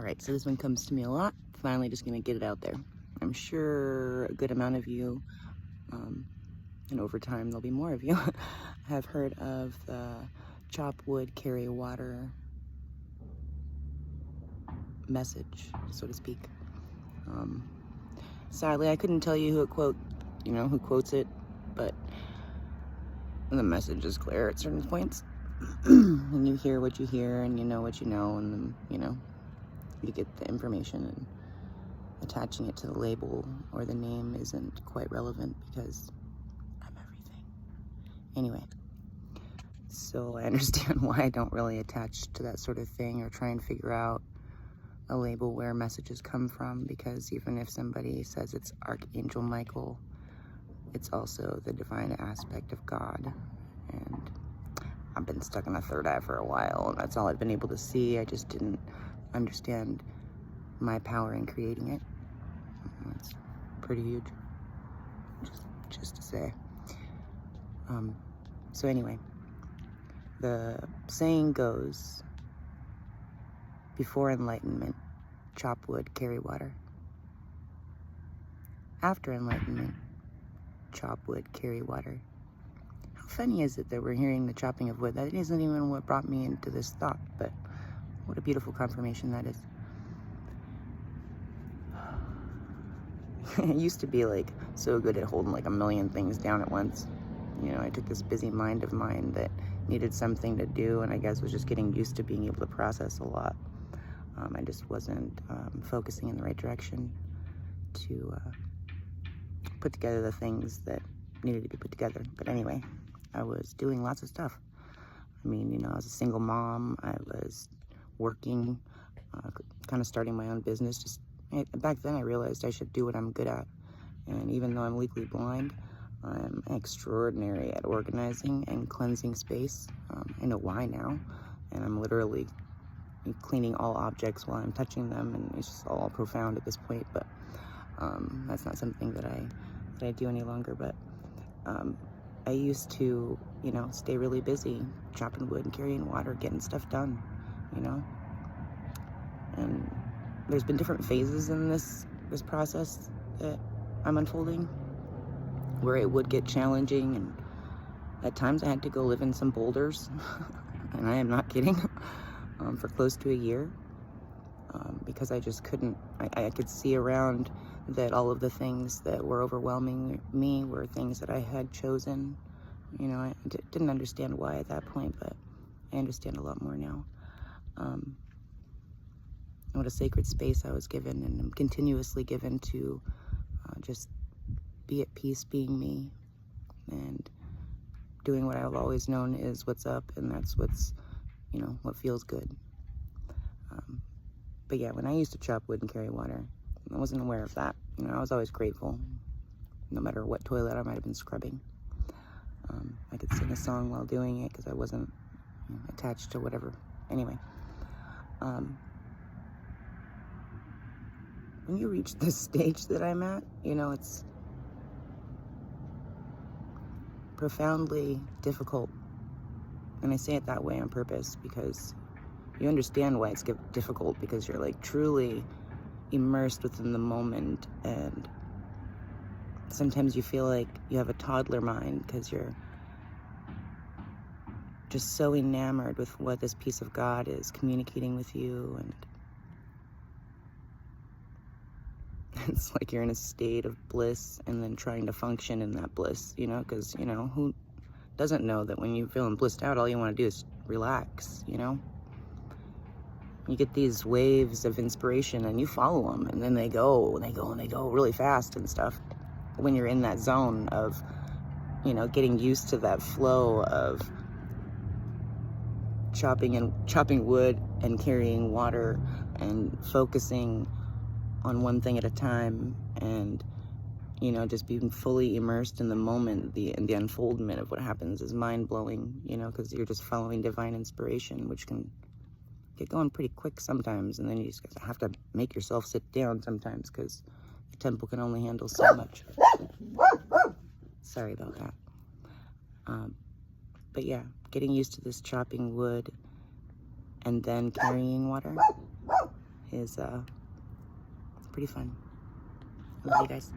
Alright, so this one comes to me a lot. Finally just going to get it out there. I'm sure a good amount of you, and over time there'll be more of you, have heard of the Chopwood carry water message, so to speak. Sadly, I couldn't tell you who quotes it, but the message is clear at certain points. And you hear what you hear, and you know what you know, and then, you get the information, and attaching it to the label or the name isn't quite relevant because I'm everything. Anyway, so I understand why I don't really attach to that sort of thing or try and figure out a label where messages come from, because even if somebody says it's Archangel Michael, it's also the divine aspect of God. And I've been stuck in a third eye for a while, and that's all I've been able to see. I just didn't understand my power in creating it. It's pretty huge, just to say. So anyway, the saying goes, before enlightenment, chop wood, carry water. After enlightenment, chop wood, carry water. How funny is it that we're hearing the chopping of wood? That isn't even what brought me into this thought, but what a beautiful confirmation that is. I used to be like so good at holding like a million things down at once. I took this busy mind of mine that needed something to do, and I guess was just getting used to being able to process a lot. I just wasn't focusing in the right direction to put together the things that needed to be put together. But anyway, I was doing lots of stuff. I was a single mom. I was working, kind of starting my own business. Back then I realized I should do what I'm good at. And even though I'm legally blind, I'm extraordinary at organizing and cleansing space. I know why now, and I'm literally cleaning all objects while I'm touching them, and it's just all profound at this point. But that's not something that I do any longer. But I used to, stay really busy, chopping wood and carrying water, getting stuff done, And there's been different phases in this process that I'm unfolding, where it would get challenging, and at times I had to go live in some boulders, and I am not kidding, for close to a year, because I just couldn't, I could see around that all of the things that were overwhelming me were things that I had chosen. I didn't understand why at that point, but I understand a lot more now. What a sacred space I was given, and am continuously given to just be at peace being me, and doing what I've always known is what's up, and that's what's, what feels good. But yeah, when I used to chop wood and carry water, I wasn't aware of that. I was always grateful, no matter what toilet I might have been scrubbing. I could sing a song while doing it because I wasn't attached to whatever. Anyway, when you reach this stage that I'm at, it's profoundly difficult. And I say it that way on purpose because you understand why it's difficult, because you're like truly immersed within the moment, and sometimes you feel like you have a toddler mind because you're just so enamored with what this piece of God is communicating with you, and it's like you're in a state of bliss and then trying to function in that bliss, because, who doesn't know that when you're feeling blissed out, all you want to do is relax, You get these waves of inspiration and you follow them, and then they go really fast and stuff. When you're in that zone of, getting used to that flow of chopping wood and carrying water and focusing on one thing at a time, and just being fully immersed in the moment, the unfoldment of what happens is mind-blowing, because you're just following divine inspiration, which can get going pretty quick sometimes, and then you just have to make yourself sit down sometimes because the temple can only handle so much. Sorry about that. But yeah, getting used to this chopping wood and then carrying water is pretty fun. Love you guys.